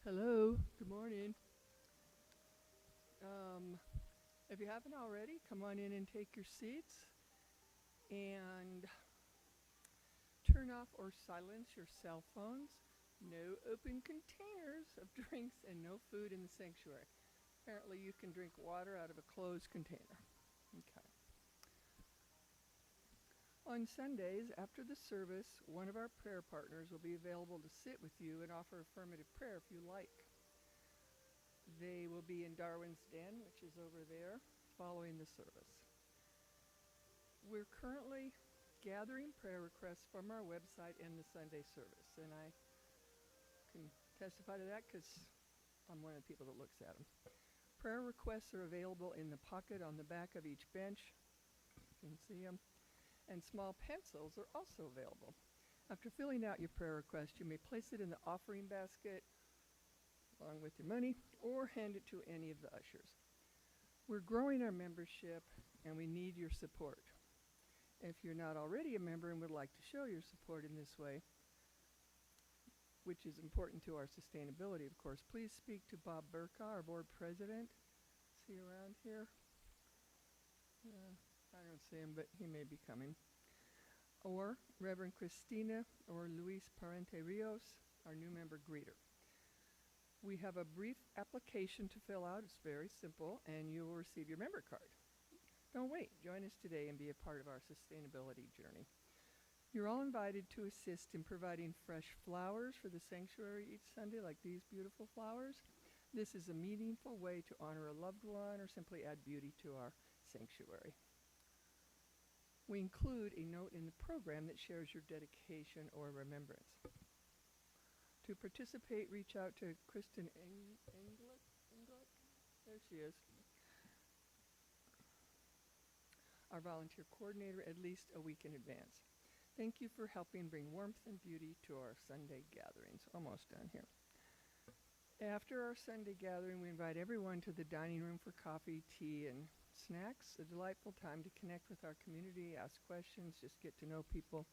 Hello, good morning. If you haven't already, come on in and take your seats and turn off or silence your cell phones. No open containers of drinks and no food in the sanctuary. Apparently, you can drink water out of a closed container. Okay. On Sundays, after the service, one of our prayer partners will be available to sit with you and offer affirmative prayer if you like. They will be in Darwin's Den, which is over there, following the service. We're currently gathering prayer requests from our website and the Sunday service, and I can testify to that because I'm one of the people that looks at them. Prayer requests are available in the pocket on the back of each bench. You can see them. And small pencils are also available. After filling out your prayer request, you may place it in the offering basket along with your money, or hand it to any of the ushers. We're growing our membership, and we need your support. If you're not already a member and would like to show your support in this way, which is important to our sustainability, of course, please speak to Bob Burka, our board president. Is he around here? I don't see him, but he may be coming. Or Reverend Christina or Luis Parente Rios, our new member greeter. We have a brief application to fill out. It's very simple, and you will receive your member card. Don't wait. Join us today and be a part of our sustainability journey. You're all invited to assist in providing fresh flowers for the sanctuary each Sunday, like these beautiful flowers. This is a meaningful way to honor a loved one or simply add beauty to our sanctuary. We include a note in the program that shares your dedication or remembrance. To participate, reach out to Kristen Englick? There she is. Our volunteer coordinator at least a week in advance. Thank you for helping bring warmth and beauty to our Sunday gatherings. Almost done here. After our Sunday gathering, we invite everyone to the dining room for coffee, tea, and snacks. A delightful time to connect with our community, ask questions, just get to know people.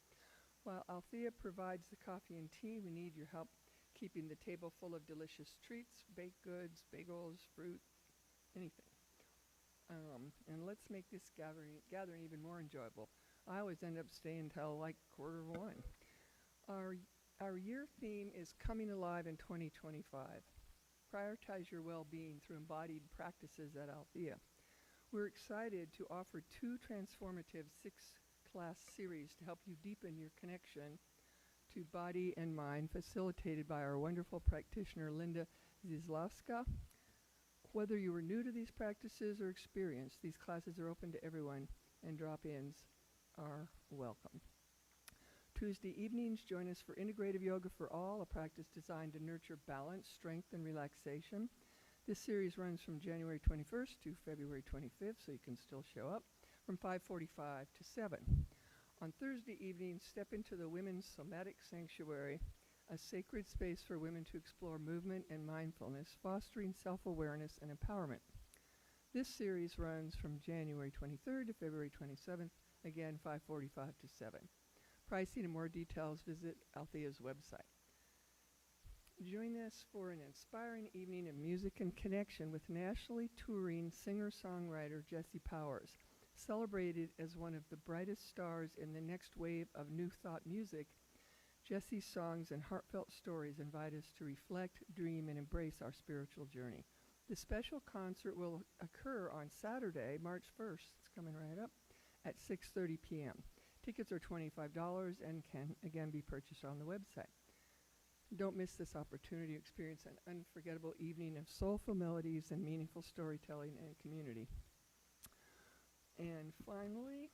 While Althea provides the coffee and tea, we need your help keeping the table full of delicious treats, baked goods, bagels, fruit, anything. And let's make this gathering even more enjoyable. I always end up staying till like 1:45. Our year theme is Coming Alive in 2025. Prioritize your well-being through embodied practices at Althea. We're excited to offer 2 transformative 6-class series to help you deepen your connection to body and mind, facilitated by our wonderful practitioner, Linda Zizlowska. Whether you are new to these practices or experienced, these classes are open to everyone, and drop-ins are welcome. Tuesday evenings, join us for Integrative Yoga for All, a practice designed to nurture balance, strength, and relaxation. This series runs from January 21st to February 25th, so you can still show up, from 5:45 to 7. On Thursday evenings, step into the Women's Somatic Sanctuary, a sacred space for women to explore movement and mindfulness, fostering self-awareness and empowerment. This series runs from January 23rd to February 27th, again 5:45 to 7. Pricing and more details, visit Althea's website. Join us for an inspiring evening of music and connection with nationally touring singer-songwriter Jesse Powers. Celebrated as one of the brightest stars in the next wave of New Thought music, Jesse's songs and heartfelt stories invite us to reflect, dream, and embrace our spiritual journey. The special concert will occur on Saturday, March 1st, it's coming right up, at 6:30 p.m. Tickets are $25 and can again be purchased on the website. Don't miss this opportunity to experience an unforgettable evening of soulful melodies and meaningful storytelling and community. And finally,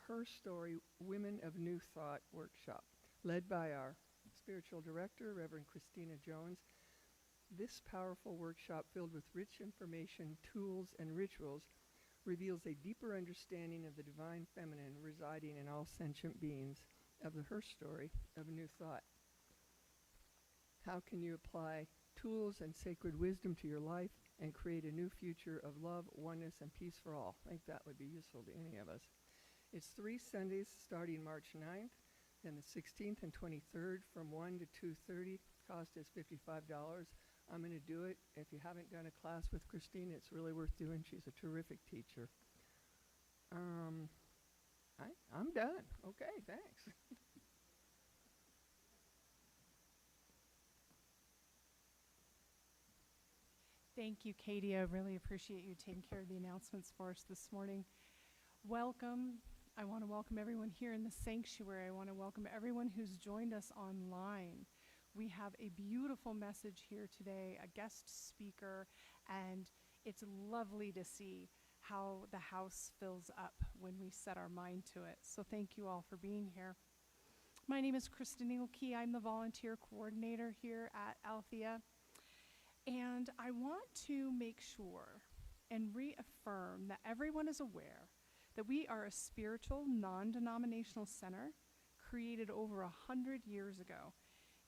Her Story, Women of New Thought workshop, led by our spiritual director, Reverend Christina Jones. This powerful workshop, filled with rich information, tools, and rituals, reveals a deeper understanding of the divine feminine residing in all sentient beings of the Her Story of New Thought. How can you apply tools and sacred wisdom to your life and create a new future of love, oneness, and peace for all? I think that would be useful to any of us. It's 3 Sundays starting March 9th, then the 16th and 23rd from 1 to 2:30. Cost is $55. I'm going to do it. If you haven't done a class with Christine, it's really worth doing. She's a terrific teacher. I'm done. Okay, thanks. Thank you, Katie. I really appreciate you taking care of the announcements for us this morning. Welcome. I want to welcome everyone here in the sanctuary. I want to welcome everyone who's joined us online. We have a beautiful message here today, a guest speaker, and it's lovely to see how the house fills up when we set our mind to it. So thank you all for being here. My name is Kristen Key. I'm the volunteer coordinator here at Althea. And I want to make sure and reaffirm that everyone is aware that we are a spiritual, non-denominational center created over 100 years ago.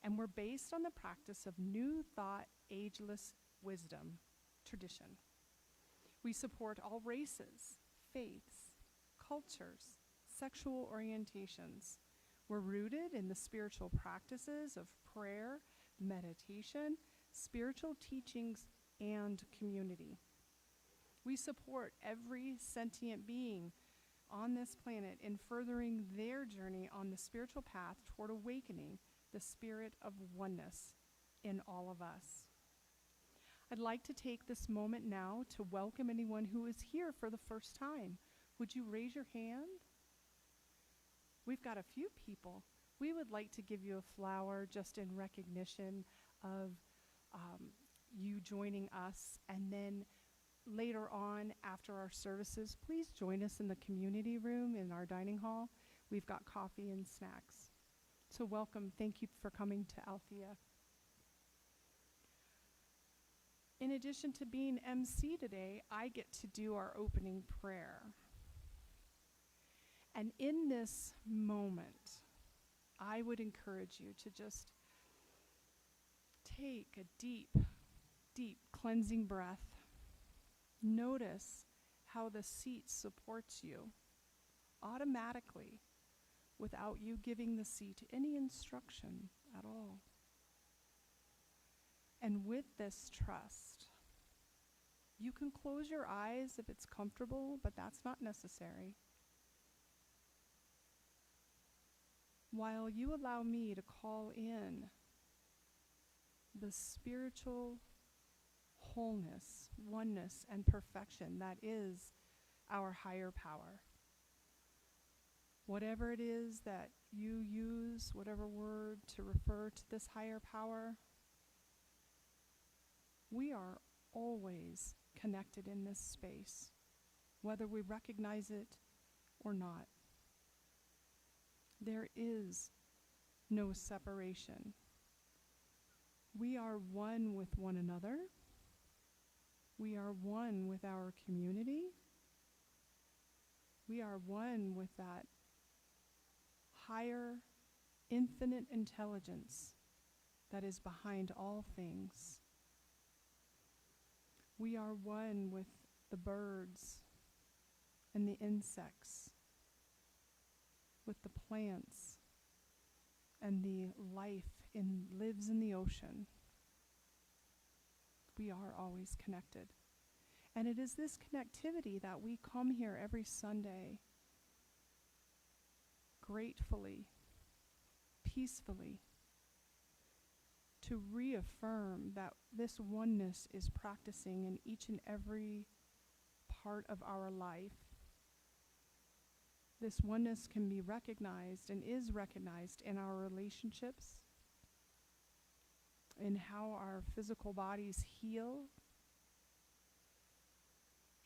And we're based on the practice of New Thought, ageless wisdom, tradition. We support all races, faiths, cultures, sexual orientations. We're rooted in the spiritual practices of prayer, meditation, spiritual teachings, and community. We support every sentient being on this planet in furthering their journey on the spiritual path toward awakening the spirit of oneness in all of us. I'd like to take this moment now to welcome anyone who is here for the first time. Would you raise your hand? We've got a few people. We would like to give you a flower just in recognition of you joining us, and then later on after our services, please join us in the community room in our dining hall. We've got coffee and snacks. So welcome. Thank you for coming to Althea. In addition to being MC today, I get to do our opening prayer. And in this moment, I would encourage you to just take a deep, deep cleansing breath. Notice how the seat supports you automatically without you giving the seat any instruction at all. And with this trust, you can close your eyes if it's comfortable, but that's not necessary. While you allow me to call in the spiritual wholeness, oneness, and perfection that is our higher power. Whatever it is that you use, whatever word to refer to this higher power, we are always connected in this space, whether we recognize it or not. There is no separation. We are one with one another. We are one with our community. We are one with that higher, infinite intelligence that is behind all things. We are one with the birds and the insects, with the plants and the life lives in the ocean. We are always connected. And it is this connectivity that we come here every Sunday gratefully, peacefully, to reaffirm that this oneness is practicing in each and every part of our life. This oneness can be recognized and is recognized in our relationships, in how our physical bodies heal,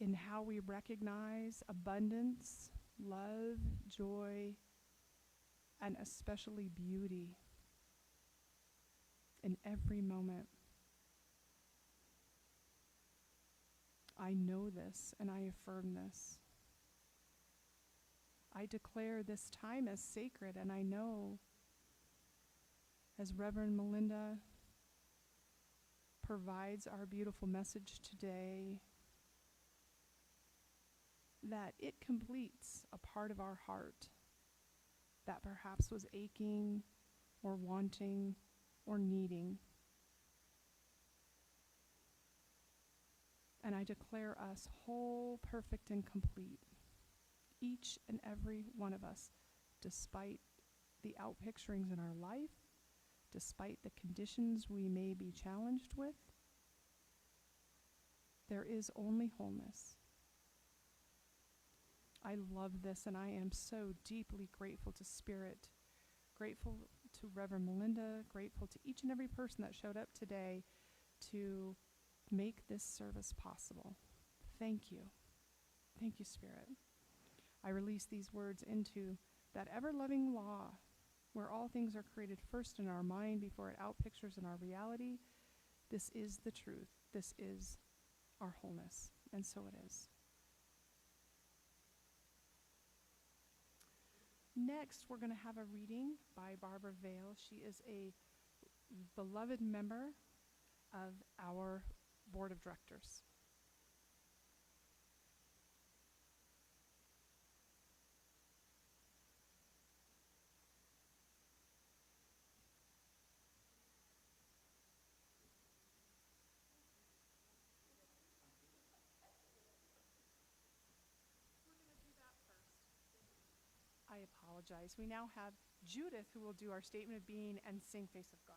in how we recognize abundance, love, joy, and especially beauty in every moment. I know this and I affirm this. I declare this time as sacred, and I know, as Reverend Melinda provides our beautiful message today, that it completes a part of our heart that perhaps was aching or wanting or needing. and I declare us whole, perfect, and complete, each and every one of us, despite the outpicturings in our life, despite the conditions we may be challenged with. There is only wholeness. I love this, and I am so deeply grateful to Spirit, grateful to Reverend Melinda, grateful to each and every person that showed up today to make this service possible. Thank you. Thank you, Spirit. I release these words into that ever-loving law where all things are created first in our mind before it outpictures in our reality. This is the truth. This is our wholeness, and so it is. Next, we're going to have a reading by Barbara Vale. She is a beloved member of our board of directors. I apologize. We now have Judith, who will do our statement of being and sing Face of God.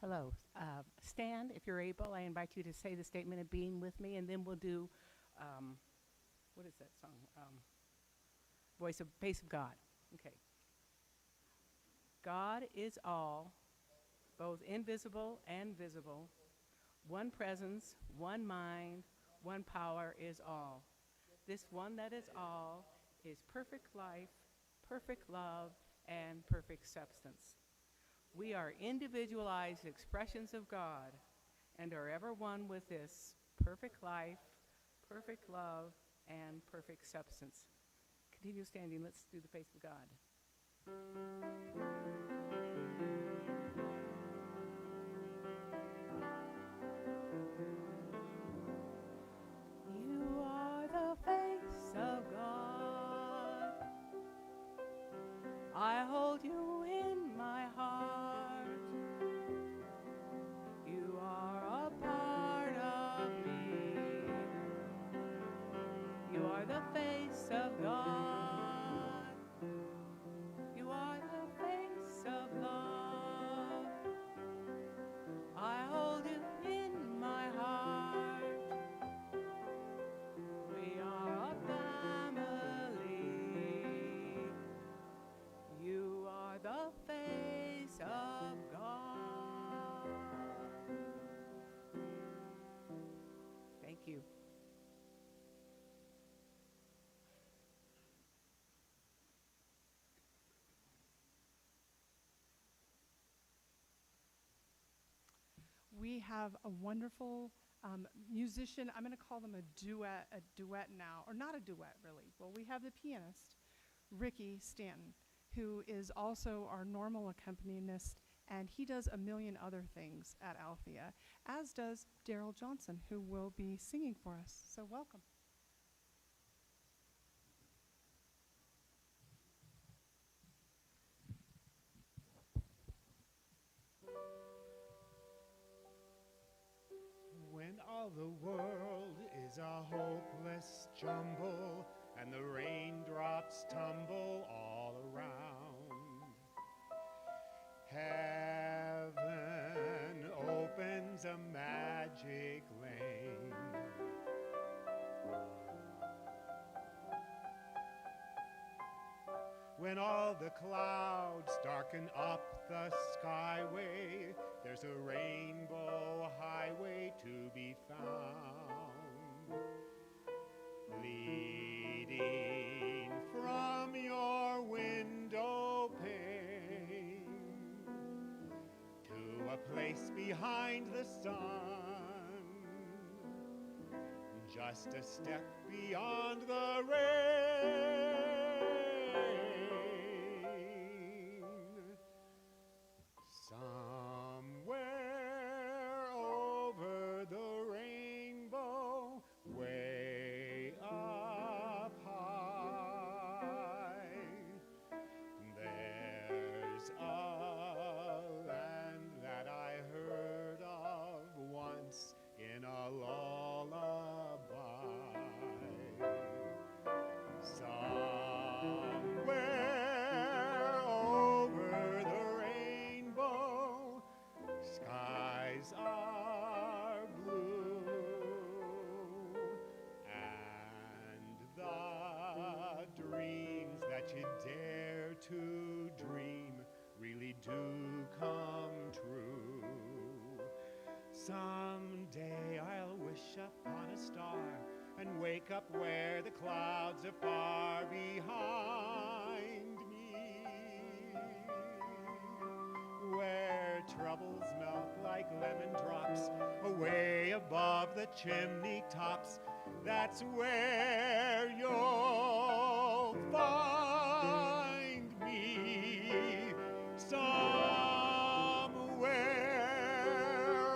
Hello. Stand if you're able. I invite you to say the statement of being with me, and then we'll do, what is that song? Face of God. Okay. God is all, both invisible and visible. One presence, one mind, one power is all. This one that is all is perfect life, perfect love, and perfect substance. We are individualized expressions of God and are ever one with this perfect life, perfect love, and perfect substance. Continue standing. Let's do the face of God. You are the face of God. I hold you in my heart. You are a part of me. You are the face of God. You are the face of love. I hold you in my heart. We are a family. You are the face of God. Thank you. We have a wonderful musician. I'm going to call them a duet now, or not a duet, really. Well, we have the pianist, Ricky Stanton, who is also our normal accompanist, and he does a million other things at Althea, as does Daryl Johnson, who will be singing for us. So welcome. When all the world is a hopeless jumble and the raindrops tumble all around, heaven opens a magic lane. When all the clouds darken up the skyway, there's a rainbow highway to be found, leading from your window pane to a place behind the sun, just a step beyond the rain. Somewhere over the rainbow, way up high, there's a land that I heard of once Someday I'll wish upon a star and wake up where the clouds are far behind me, where troubles melt like lemon drops away above the chimney tops. That's where you'll find me, somewhere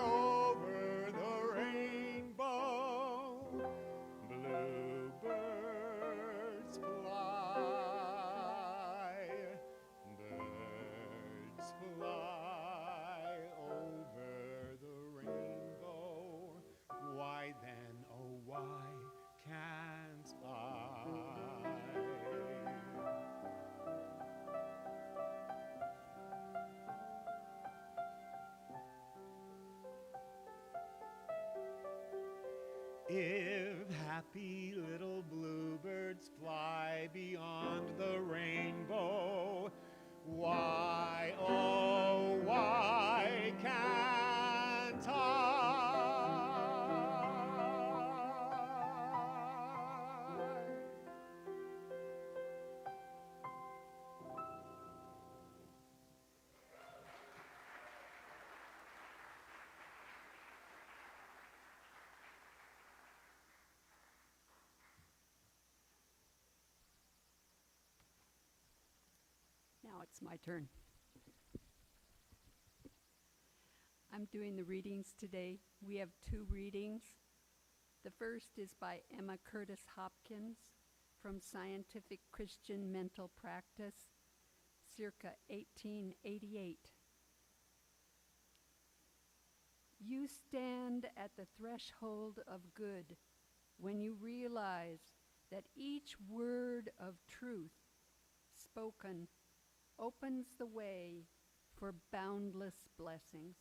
over the rainbow. Bluebirds fly, birds fly over the rainbow. Why then, oh why can't I? If happy little bluebirds fly beyond the rainbow, why, oh, why can't I? Now it's my turn. I'm doing the readings today. We have 2 readings. The first is by Emma Curtis Hopkins from Scientific Christian Mental Practice, circa 1888. You stand at the threshold of good when you realize that each word of truth spoken opens the way for boundless blessings.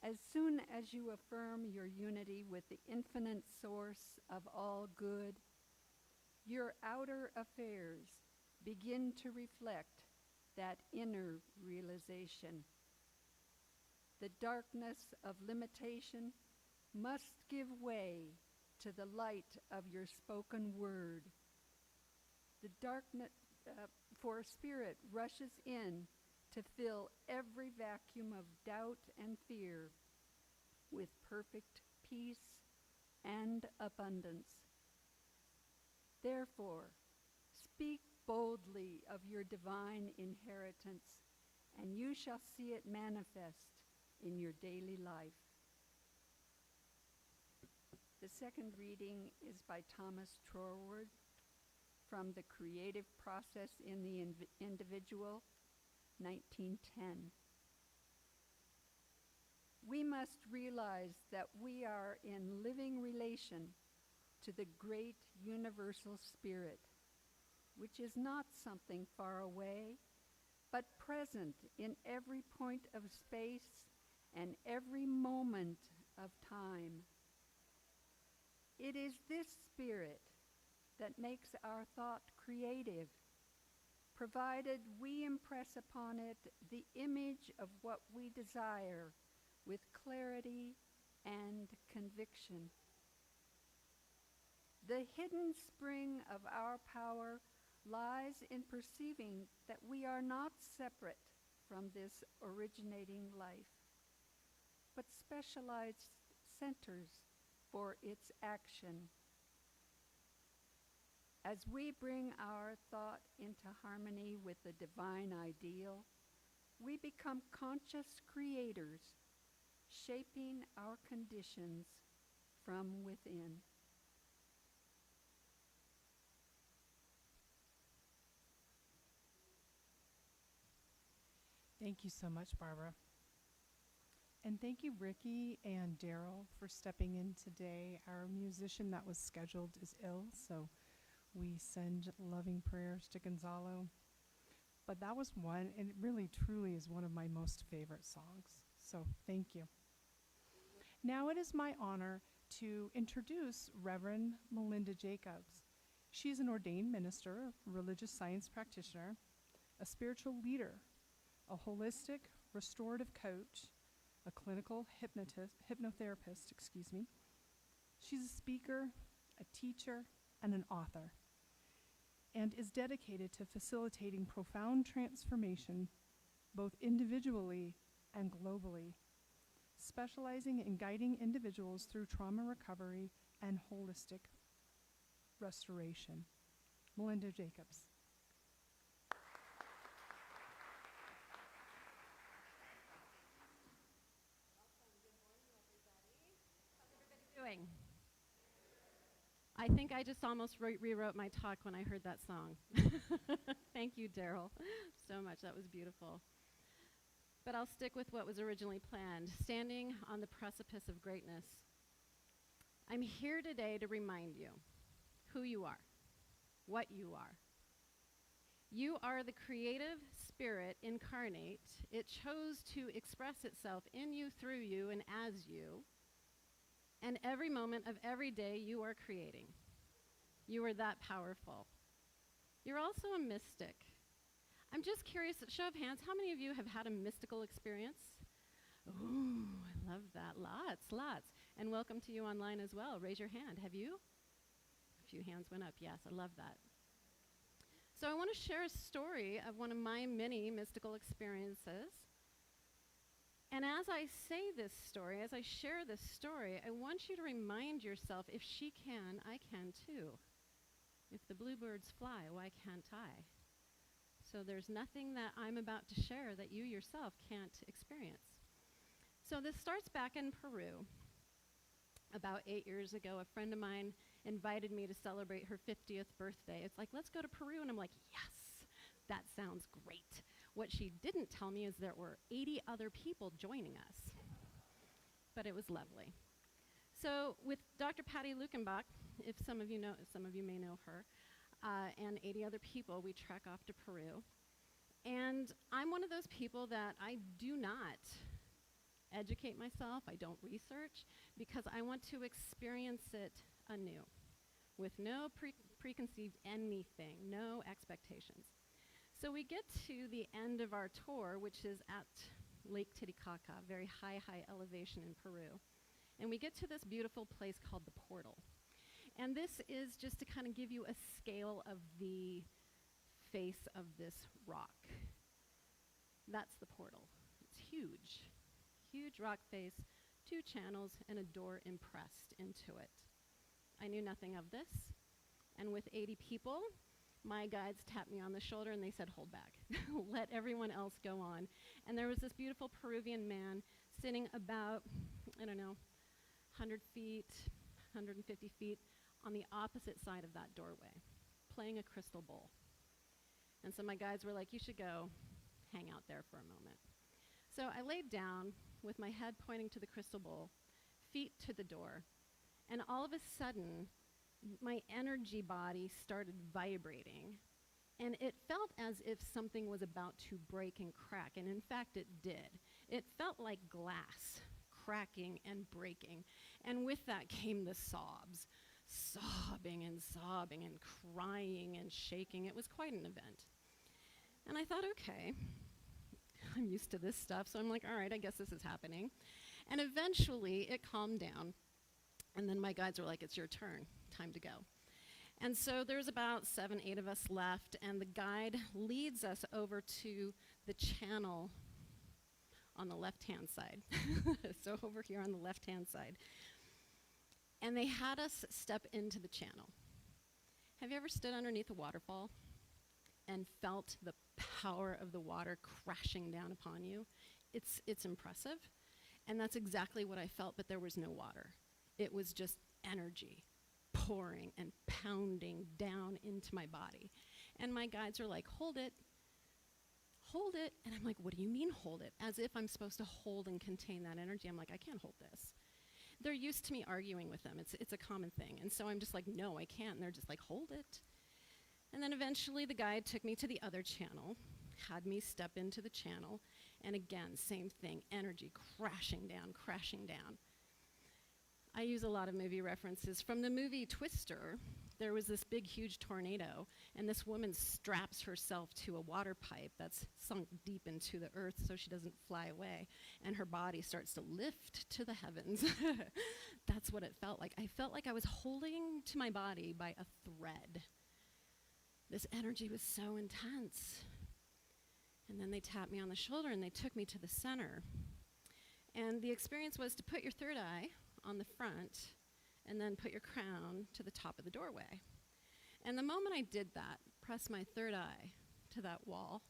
As soon as you affirm your unity with the infinite source of all good, your outer affairs begin to reflect that inner realization. The darkness of limitation must give way to the light of your spoken word. The darkness, for spirit rushes in to fill every vacuum of doubt and fear with perfect peace and abundance. Therefore, speak boldly of your divine inheritance, and you shall see it manifest in your daily life. The second reading is by Thomas Trorward from The Creative Process in the Individual, 1910. We must realize that we are in living relation to the great universal spirit, which is not something far away, but present in every point of space and every moment of time. It is this spirit that makes our thought creative, provided we impress upon it the image of what we desire with clarity and conviction. The hidden spring of our power lies in perceiving that we are not separate from this originating life, but specialized centers for its action. As we bring our thought into harmony with the divine ideal, we become conscious creators, shaping our conditions from within. Thank you so much, Barbara. And thank you, Ricky and Daryl, for stepping in today. Our musician that was scheduled is ill, so we send loving prayers to Gonzalo. But that was one, and it really truly is one of my most favorite songs. So thank you. Now it is my honor to introduce Reverend Melinda Jacobs. She's an ordained minister, religious science practitioner, a spiritual leader, a holistic restorative coach, a clinical hypnotherapist, She's a speaker, a teacher, and an author, and is dedicated to facilitating profound transformation both individually and globally, specializing in guiding individuals through trauma recovery and holistic restoration. Melinda Jacobs. Doing? I think I just almost rewrote my talk when I heard that song. Thank you, Daryl, so much. That was beautiful. But I'll stick with what was originally planned, standing on the precipice of greatness. I'm here today to remind you who you are, what you are. You are the creative spirit incarnate. It chose to express itself in you, through you, and as you. And every moment of every day you are creating. You are that powerful. You're also a mystic. I'm just curious, show of hands, how many of you have had a mystical experience? Ooh, I love that. Lots. And welcome to you online as well. Raise your hand. Have you? A few hands went up. Yes, I love that. So I want to share a story of one of my many mystical experiences. And as I say this story, as I share this story, I want you to remind yourself, if she can, I can too. If the bluebirds fly, why can't I? So there's nothing that I'm about to share that you yourself can't experience. So this starts back in Peru. About 8 years ago, a friend of mine invited me to celebrate her 50th birthday. It's like, let's go to Peru. And I'm like, yes, that sounds great. What she didn't tell me is there were 80 other people joining us. But it was lovely. So with Dr. Patty Lukenbach, if some of you may know her, and 80 other people, we trek off to Peru. And I'm one of those people that I do not educate myself, I don't research, because I want to experience it anew, with no preconceived anything, no expectations. So we get to the end of our tour, which is at Lake Titicaca, very high elevation in Peru. And we get to this beautiful place called the Portal. And this is just to kind of give you a scale of the face of this rock. That's the portal. It's huge. Huge rock face, 2 channels, and a door impressed into it. I knew nothing of this. And with 80 people, my guides tapped me on the shoulder and they said, hold back. Let everyone else go on. And there was this beautiful Peruvian man sitting about, 100 feet, 150 feet on the opposite side of that doorway, playing a crystal bowl. And so my guides were like, you should go hang out there for a moment. So I laid down with my head pointing to the crystal bowl, feet to the door, and all of a sudden, my energy body started vibrating, and it felt as if something was about to break and crack, and in fact it did. It felt like glass cracking and breaking, and with that came the sobs, sobbing and crying and shaking. It was quite an event. And I thought, okay, I'm used to this stuff, so I'm like, all right, I guess this is happening. And eventually it calmed down, and then my guides were like, it's your turn, time to go. And so there's about 7, 8 of us left, and the guide leads us over to the channel on the left-hand side. So over here on the left-hand side. And they had us step into the channel. Have you ever stood underneath a waterfall and felt the power of the water crashing down upon you? It's impressive. And that's exactly what I felt, but there was no water. It was just energy pouring and pounding down into my body. And my guides are like, hold it. Hold it. And I'm like, what do you mean hold it? As if I'm supposed to hold and contain that energy. I'm like, I can't hold this. They're used to me arguing with them. It's a common thing. And so I'm just like, no, I can't. And they're just like, hold it. And then eventually the guide took me to the other channel, had me step into the channel. And again, same thing, energy crashing down, crashing down. I use a lot of movie references. From the movie Twister, there was this big, huge tornado, and this woman straps herself to a water pipe that's sunk deep into the earth so she doesn't fly away, and her body starts to lift to the heavens. That's what it felt like. I felt like I was holding to my body by a thread. This energy was so intense. And then they tapped me on the shoulder, and they took me to the center. And the experience was to put your third eye on the front, and then put your crown to the top of the doorway. And the moment I did that, press my third eye to that wall,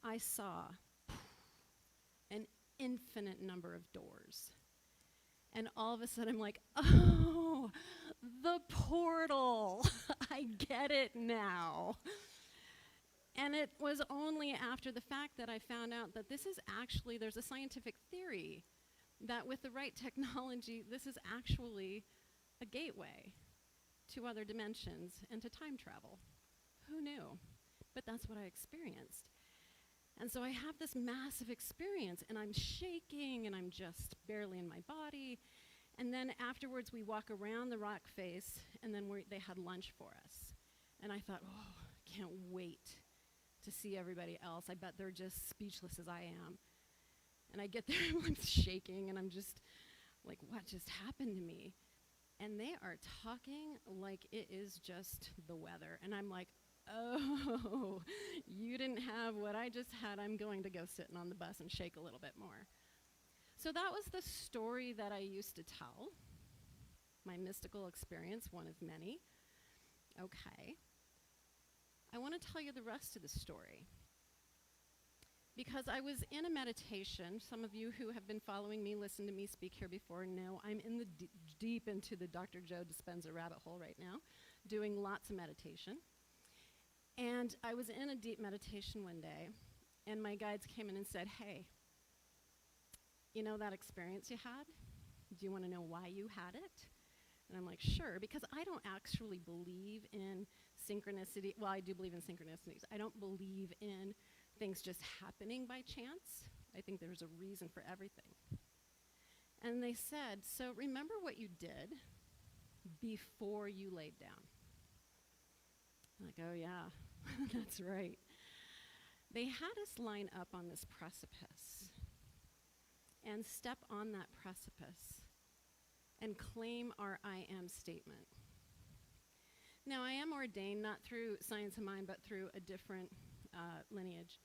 I saw an infinite number of doors. And all of a sudden I'm like, oh, the portal. I get it now. And it was only after the fact that I found out that this is actually, there's a scientific theory that with the right technology, this is actually a gateway to other dimensions and to time travel. Who knew? But that's what I experienced. And so I have this massive experience, and I'm shaking, and I'm just barely in my body. And then afterwards, we walk around the rock face, and then they had lunch for us. And I thought, oh, I can't wait to see everybody else. I bet they're just speechless as I am. And I get there, I'm shaking, and I'm just like, what just happened to me? And they are talking like it is just the weather. And I'm like, oh, you didn't have what I just had. I'm going to go sitting on the bus and shake a little bit more. So that was the story that I used to tell, my mystical experience, one of many. Okay. I want to tell you the rest of the story. Because I was in a meditation. Some of you who have been following me, listened to me speak here before, know I'm in the deep into the Dr. Joe Dispenza rabbit hole right now, doing lots of meditation. And I was in a deep meditation one day, and my guides came in and said, hey, you know that experience you had? Do you want to know why you had it? And I'm like, sure, because I don't actually believe in synchronicity. Well, I do believe in synchronicities. I don't believe in things just happening by chance. I think there's a reason for everything. And they said, so remember what you did before you laid down. I'm like, oh yeah, that's right. They had us line up on this precipice and step on that precipice and claim our I am statement. Now, I am ordained not through Science of Mind, but through a different lineage.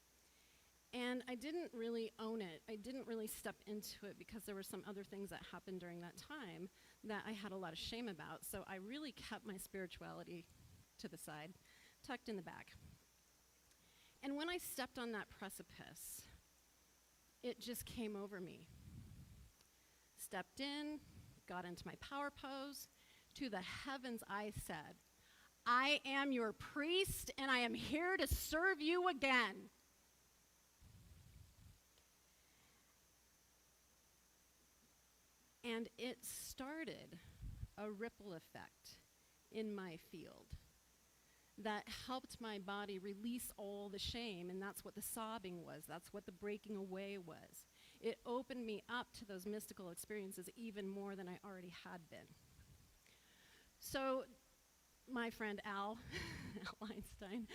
And I didn't really own it. I didn't really step into it because there were some other things that happened during that time that I had a lot of shame about. So I really kept my spirituality to the side, tucked in the back. And when I stepped on that precipice, it just came over me. Stepped in, got into my power pose. To the heavens I said, I am your priest, and I am here to serve you again. And it started a ripple effect in my field that helped my body release all the shame, and that's what the sobbing was. That's what the breaking away was. It opened me up to those mystical experiences even more than I already had been. So my friend Al Einstein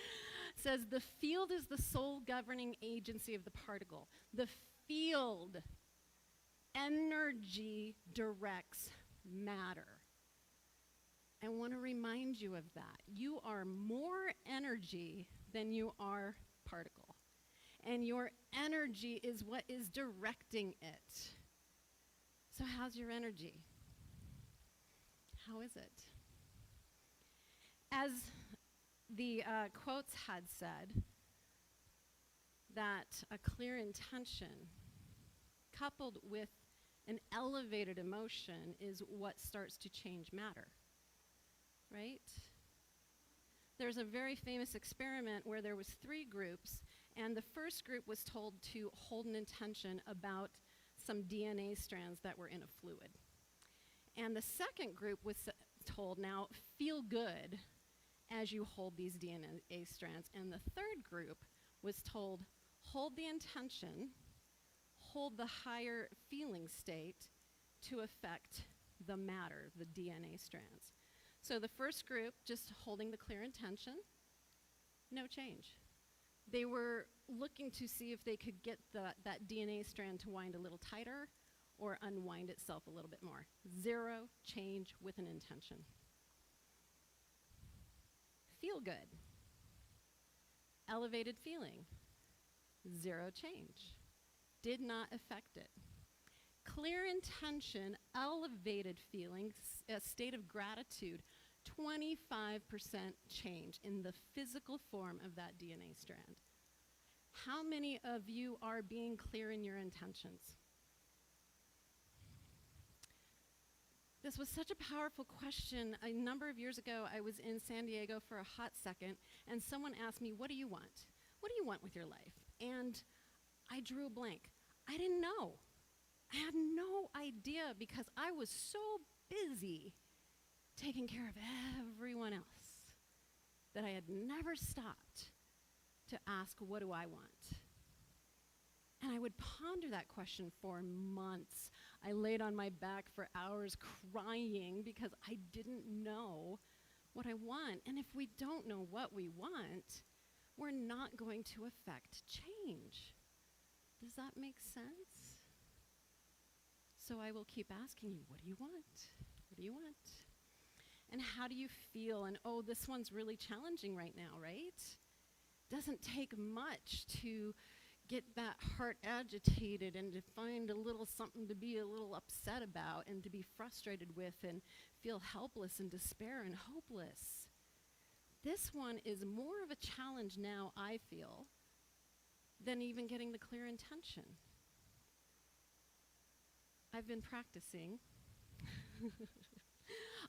says, the field is the sole governing agency of the particle. The field energy directs matter. I want to remind you of that. You are more energy than you are particle. And your energy is what is directing it. So how's your energy? How is it? As the quotes had said, that a clear intention coupled with an elevated emotion is what starts to change matter, right? There's a very famous experiment where there was 3 groups, and the first group was told to hold an intention about some DNA strands that were in a fluid. And the second group was told, now feel good as you hold these DNA strands. And the third group was told, hold the intention, hold the higher feeling state to affect the matter, the DNA strands. So the first group, just holding the clear intention, no change. They were looking to see if they could get that DNA strand to wind a little tighter or unwind itself a little bit more. Zero change with an intention. Feel good. Elevated feeling. Zero change. Did not affect it. Clear intention, elevated feeling, a state of gratitude, 25% change in the physical form of that DNA strand. How many of you are being clear in your intentions? This was such a powerful question. A number of years ago, I was in San Diego for a hot second, and someone asked me, what do you want? What do you want with your life? And I drew a blank. I didn't know. I had no idea because I was so busy taking care of everyone else that I had never stopped to ask, what do I want? And I would ponder that question for months. I laid on my back for hours crying because I didn't know what I want. And if we don't know what we want, we're not going to affect change. Does that make sense? So I will keep asking you, what do you want? What do you want? And how do you feel? And oh, this one's really challenging right now, right? Doesn't take much to get that heart agitated and to find a little something to be a little upset about and to be frustrated with and feel helpless and despair and hopeless. This one is more of a challenge now, I feel, than even getting the clear intention. I've been practicing.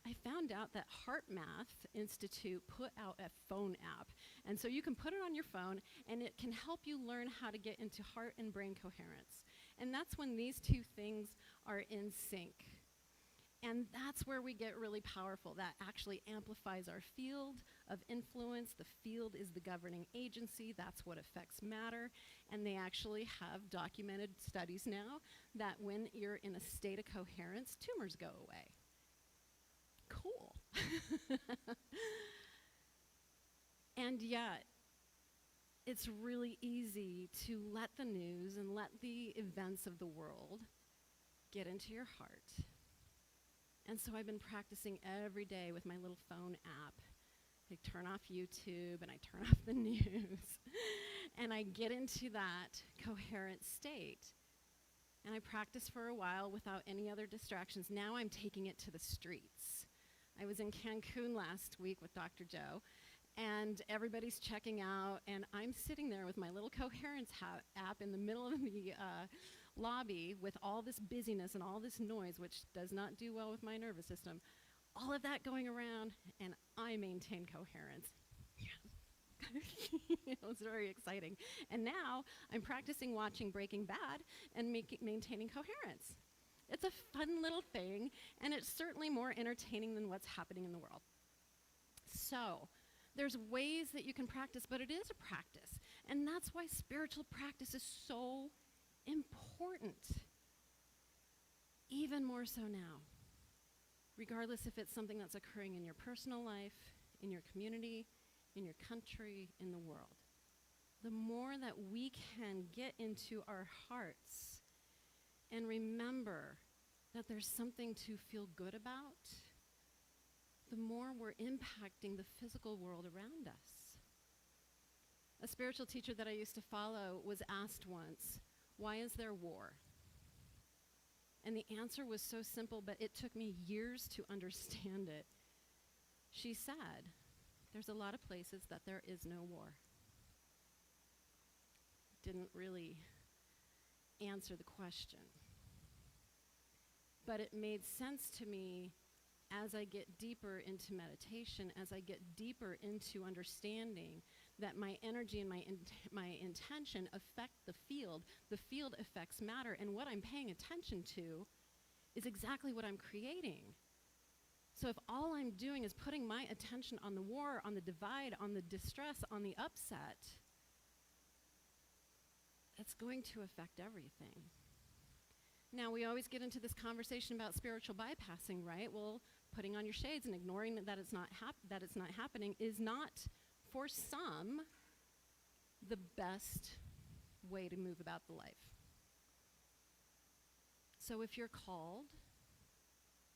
I found out that Heart Math Institute put out a phone app. And so you can put it on your phone, and it can help you learn how to get into heart and brain coherence. And that's when these two things are in sync. And that's where we get really powerful. That actually amplifies our field of influence. The field is the governing agency. That's what affects matter. And they actually have documented studies now that when you're in a state of coherence, tumors go away. Cool. And yet, it's really easy to let the news and let the events of the world get into your heart. And so I've been practicing every day with my little phone app. I turn off YouTube and I turn off the news. And I get into that coherent state. And I practice for a while without any other distractions. Now I'm taking it to the streets. I was in Cancun last week with Dr. Joe, and everybody's checking out, and I'm sitting there with my little coherence app in the middle of the lobby with all this busyness and all this noise, which does not do well with my nervous system. All of that going around, and I maintain coherence. It was very exciting. And now I'm practicing watching Breaking Bad and maintaining coherence. It's a fun little thing, and it's certainly more entertaining than what's happening in the world. So there's ways that you can practice, but it is a practice. And that's why spiritual practice is so important. Even more so now. Regardless if it's something that's occurring in your personal life, in your community, in your country, in the world. The more that we can get into our hearts and remember that there's something to feel good about, the more we're impacting the physical world around us. A spiritual teacher that I used to follow was asked once, why is there war? And the answer was so simple, but it took me years to understand it. She said, there's a lot of places that there is no war. Didn't really answer the question. But it made sense to me as I get deeper into meditation, as I get deeper into understanding that my energy and my intention affect the field affects matter, and what I'm paying attention to is exactly what I'm creating. So if all I'm doing is putting my attention on the war, on the divide, on the distress, on the upset, it's going to affect everything. Now, we always get into this conversation about spiritual bypassing, right? Well, putting on your shades and ignoring that it's not happening is not, for some, the best way to move about the life. So if you're called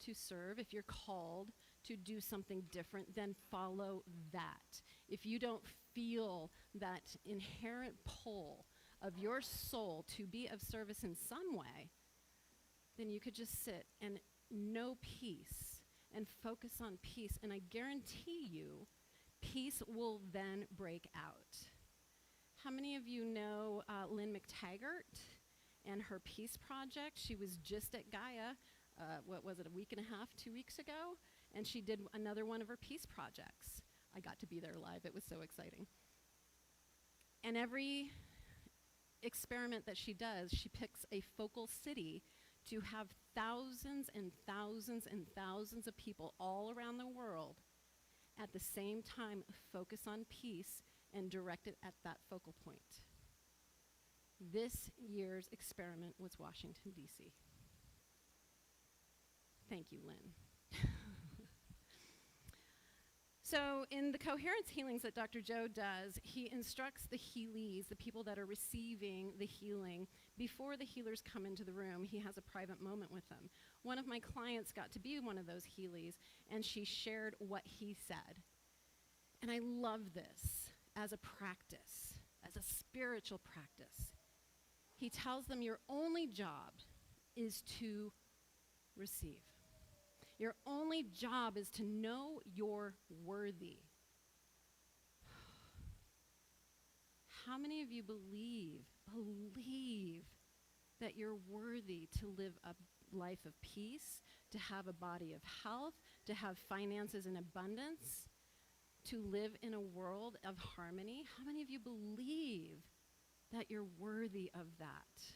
to serve, if you're called to do something different, then follow that. If you don't feel that inherent pull of your soul to be of service in some way, then you could just sit and know peace and focus on peace. And I guarantee you, peace will then break out. How many of you know Lynn McTaggart and her Peace Project? She was just at Gaia, a week and a half, 2 weeks ago, and she did another one of her Peace Projects. I got to be there live. It was so exciting. And every experiment that she does, she picks a focal city to have thousands and thousands and thousands of people all around the world at the same time focus on peace and direct it at that focal point. This year's experiment was Washington, D.C. Thank you, Lynn. So in the coherence healings that Dr. Joe does, he instructs the healees, the people that are receiving the healing, before the healers come into the room, he has a private moment with them. One of my clients got to be one of those healees, and she shared what he said. And I love this as a practice, as a spiritual practice. He tells them your only job is to receive. Your only job is to know you're worthy. How many of you believe that you're worthy to live a life of peace, to have a body of health, to have finances in abundance, to live in a world of harmony? How many of you believe that you're worthy of that?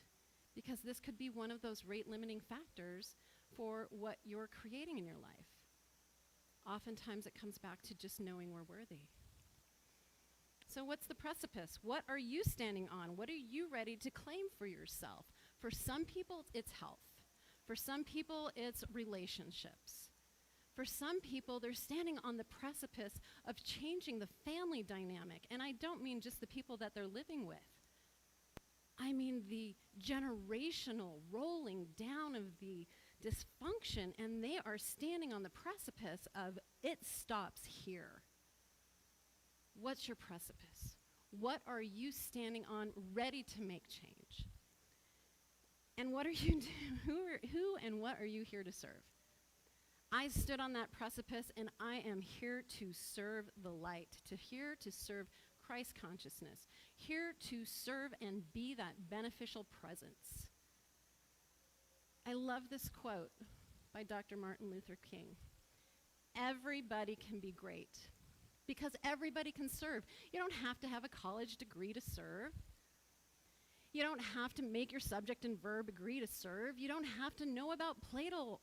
Because this could be one of those rate-limiting factors for what you're creating in your life. Oftentimes it comes back to just knowing we're worthy. So what's the precipice? What are you standing on? What are you ready to claim for yourself? For some people, it's health. For some people, it's relationships. For some people, they're standing on the precipice of changing the family dynamic. And I don't mean just the people that they're living with. I mean the generational rolling down of the dysfunction, and they are standing on the precipice of it stops here. What's your precipice? What are you standing on, ready to make change? And what are you who and what are you here to serve? I stood on that precipice, and I am here to serve the light, here to serve Christ consciousness, here to serve and be that beneficial presence. I love this quote by Dr. Martin Luther King. Everybody can be great because everybody can serve. You don't have to have a college degree to serve. You don't have to make your subject and verb agree to serve. You don't have to know about Plato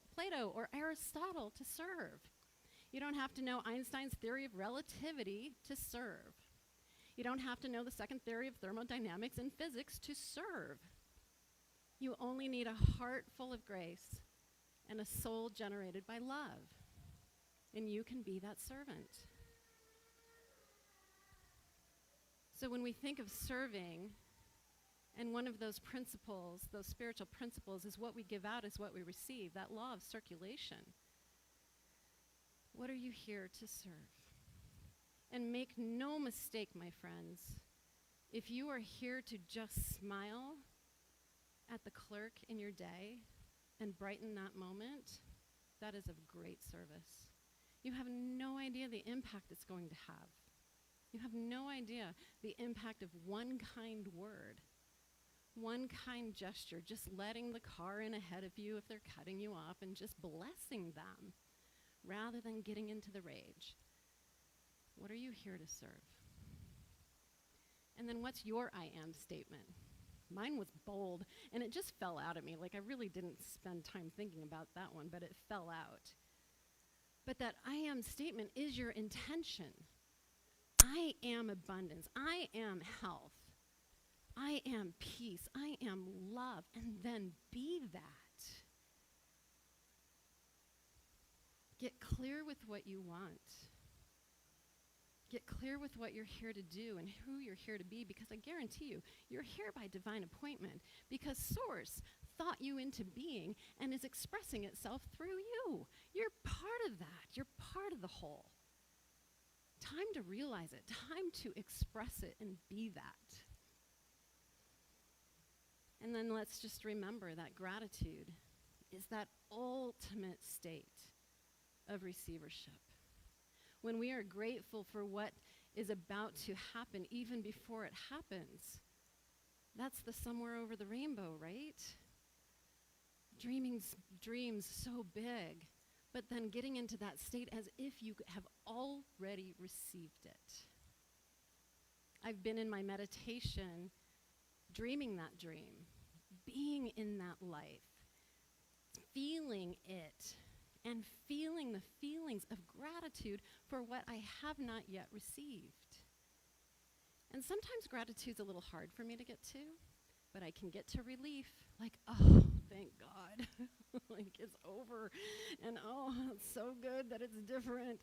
or Aristotle to serve. You don't have to know Einstein's theory of relativity to serve. You don't have to know the second theory of thermodynamics and physics to serve. You only need a heart full of grace and a soul generated by love. And you can be that servant. So when we think of serving, and one of those principles, those spiritual principles, is what we give out is what we receive, that law of circulation. What are you here to serve? And make no mistake, my friends, if you are here to just smile at the clerk in your day and brighten that moment, that is of great service. You have no idea the impact it's going to have. You have no idea the impact of one kind word, one kind gesture, just letting the car in ahead of you if they're cutting you off and just blessing them rather than getting into the rage. What are you here to serve? And then what's your I am statement? Mine was bold, and it just fell out at me. Like, I really didn't spend time thinking about that one, but it fell out. But that I am statement is your intention. I am abundance. I am health. I am peace. I am love. And then be that. Get clear with what you want. Get clear with what you're here to do and who you're here to be, because I guarantee you, you're here by divine appointment because Source thought you into being and is expressing itself through you. You're part of that. You're part of the whole. Time to realize it. Time to express it and be that. And then let's just remember that gratitude is that ultimate state of receivership. When we are grateful for what is about to happen, even before it happens, that's the somewhere over the rainbow, right? Dreams so big, but then getting into that state as if you have already received it. I've been in my meditation dreaming that dream, being in that life, feeling it, and feeling the feelings of gratitude for what I have not yet received. And sometimes gratitude's a little hard for me to get to, but I can get to relief, like, oh, thank God, like it's over, and oh, it's so good that it's different.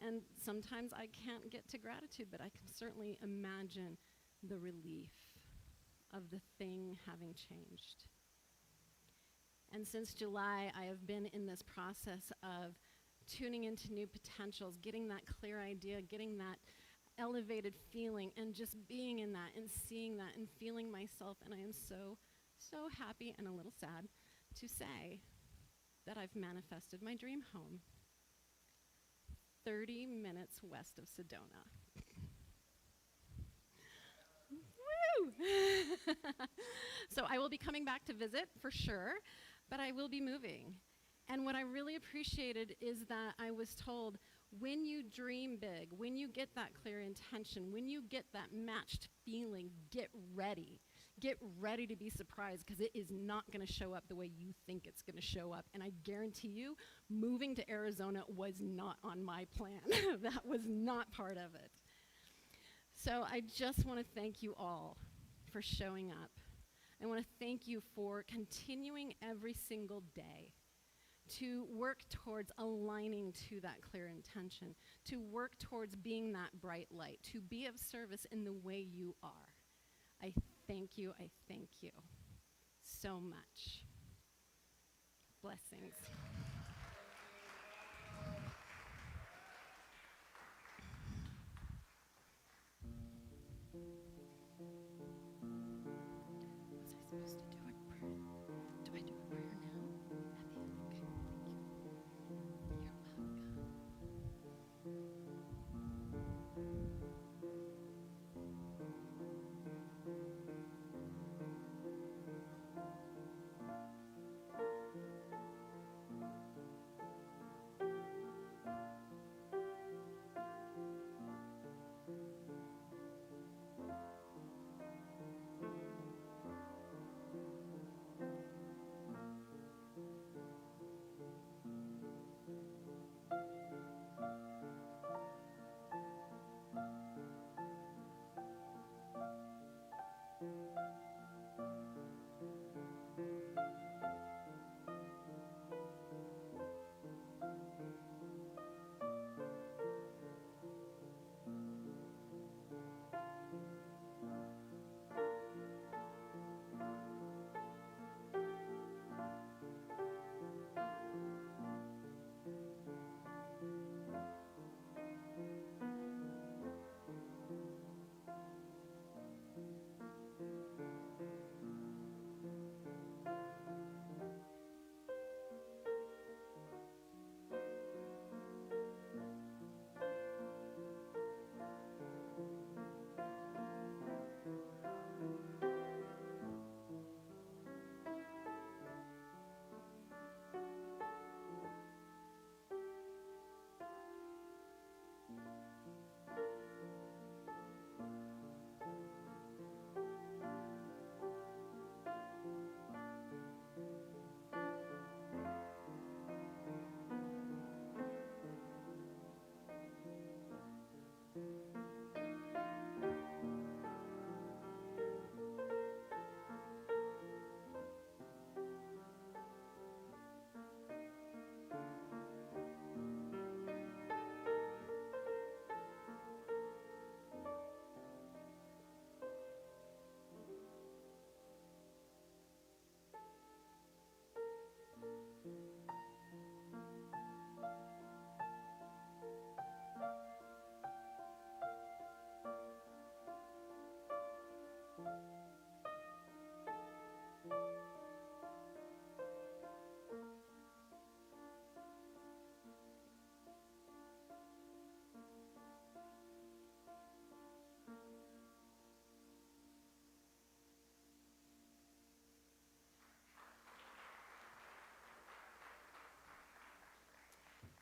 And sometimes I can't get to gratitude, but I can certainly imagine the relief of the thing having changed. And since July, I have been in this process of tuning into new potentials, getting that clear idea, getting that elevated feeling, and just being in that and seeing that and feeling myself. And I am so, so happy and a little sad to say that I've manifested my dream home 30 minutes west of Sedona. Woo! So I will be coming back to visit for sure, but I will be moving. And what I really appreciated is that I was told, when you dream big, when you get that clear intention, when you get that matched feeling, get ready. Get ready to be surprised, because it is not going to show up the way you think it's going to show up. And I guarantee you, moving to Arizona was not on my plan. That was not part of it. So I just want to thank you all for showing up. I want to thank you for continuing every single day to work towards aligning to that clear intention, to work towards being that bright light, to be of service in the way you are. I thank you so much. Blessings. Was I supposed to do a prayer? Do I do a prayer now? At the end? Okay, thank you. You're welcome.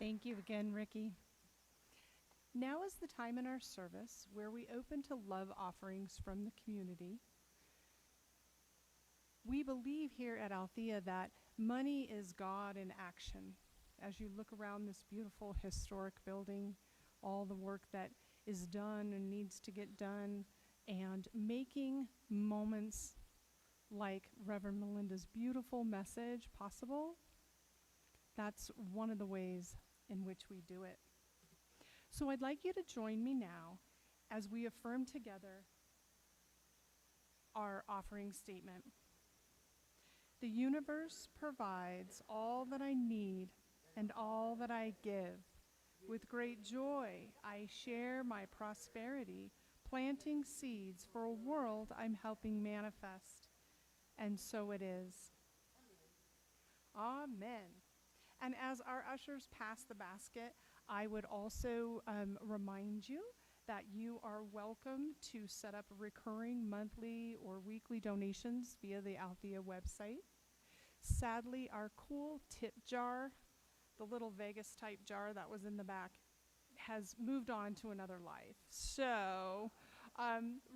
Thank you again, Ricky. Now is the time in our service where we open to love offerings from the community. We believe here at Althea that money is God in action. As you look around this beautiful historic building, all the work that is done and needs to get done, and making moments like Reverend Melinda's beautiful message possible, that's one of the ways in which we do it. So I'd like you to join me now as we affirm together our offering statement. The universe provides all that I need and all that I give. With great joy, I share my prosperity, planting seeds for a world I'm helping manifest. And so it is. Amen. And as our ushers pass the basket, I would also remind you that you are welcome to set up recurring monthly or weekly donations via the Althea website. Sadly, our cool tip jar, the little Vegas type jar that was in the back, has moved on to another life. So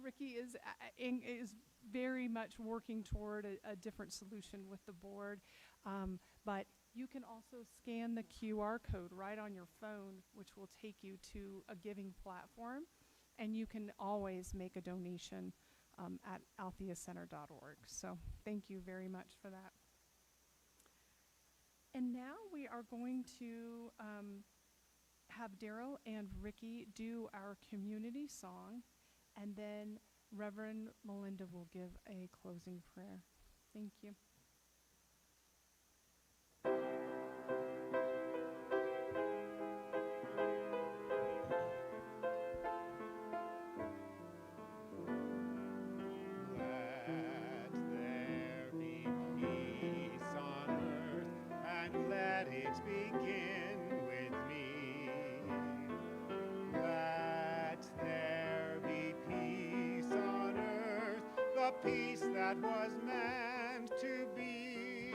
Ricky is very much working toward a different solution with the board, but you can also scan the QR code right on your phone, which will take you to a giving platform, and you can always make a donation at altheacenter.org. So thank you very much for that. And now we are going to have Daryl and Ricky do our community song, and then Reverend Melinda will give a closing prayer. Thank you. Peace that was meant to be,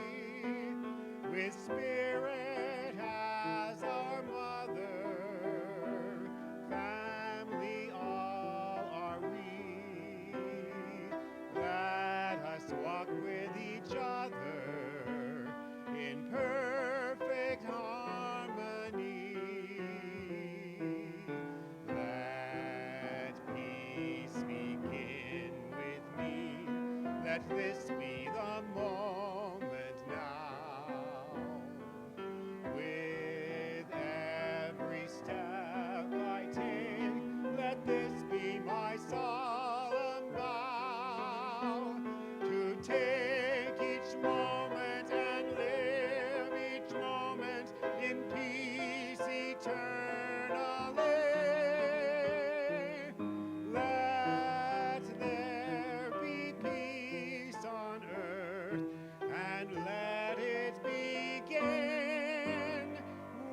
with spirit as our mother, family all are we. Let us walk with each other in perfect harmony. Let peace begin with me. Let this be the moment now. With every step I take, let this be my solemn vow, to take each moment and live each moment in peace eternally. Let there be peace on earth, and let it begin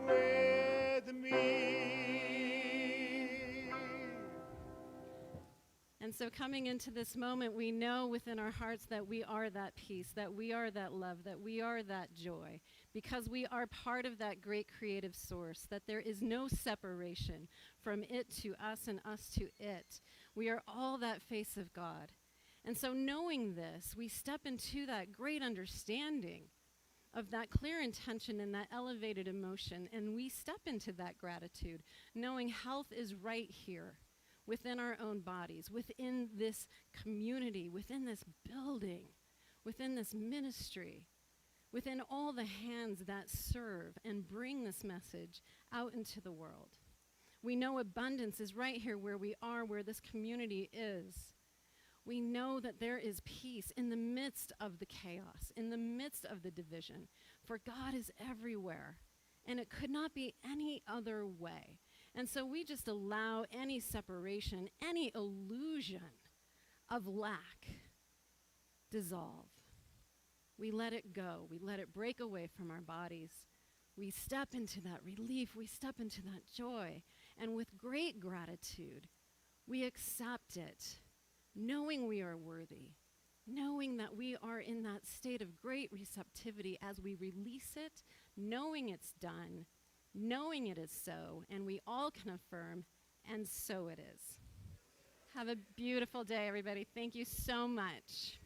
with me. And so coming into this moment, we know within our hearts that we are that peace, that we are that love, that we are that joy, because we are part of that great creative source, that there is no separation from it to us and us to it. We are all that face of God. And so knowing this, we step into that great understanding of that clear intention and that elevated emotion, and we step into that gratitude, knowing health is right here within our own bodies, within this community, within this building, within this ministry, within all the hands that serve and bring this message out into the world. We know abundance is right here where we are, where this community is. We know that there is peace in the midst of the chaos, in the midst of the division, for God is everywhere, and it could not be any other way. And so we just allow any separation, any illusion of lack dissolve. We let it go. We let it break away from our bodies. We step into that relief. We step into that joy. And with great gratitude, we accept it, knowing we are worthy, knowing that we are in that state of great receptivity as we release it, knowing it's done, knowing it is so, and we all can affirm, and so it is. Have a beautiful day, everybody. Thank you so much.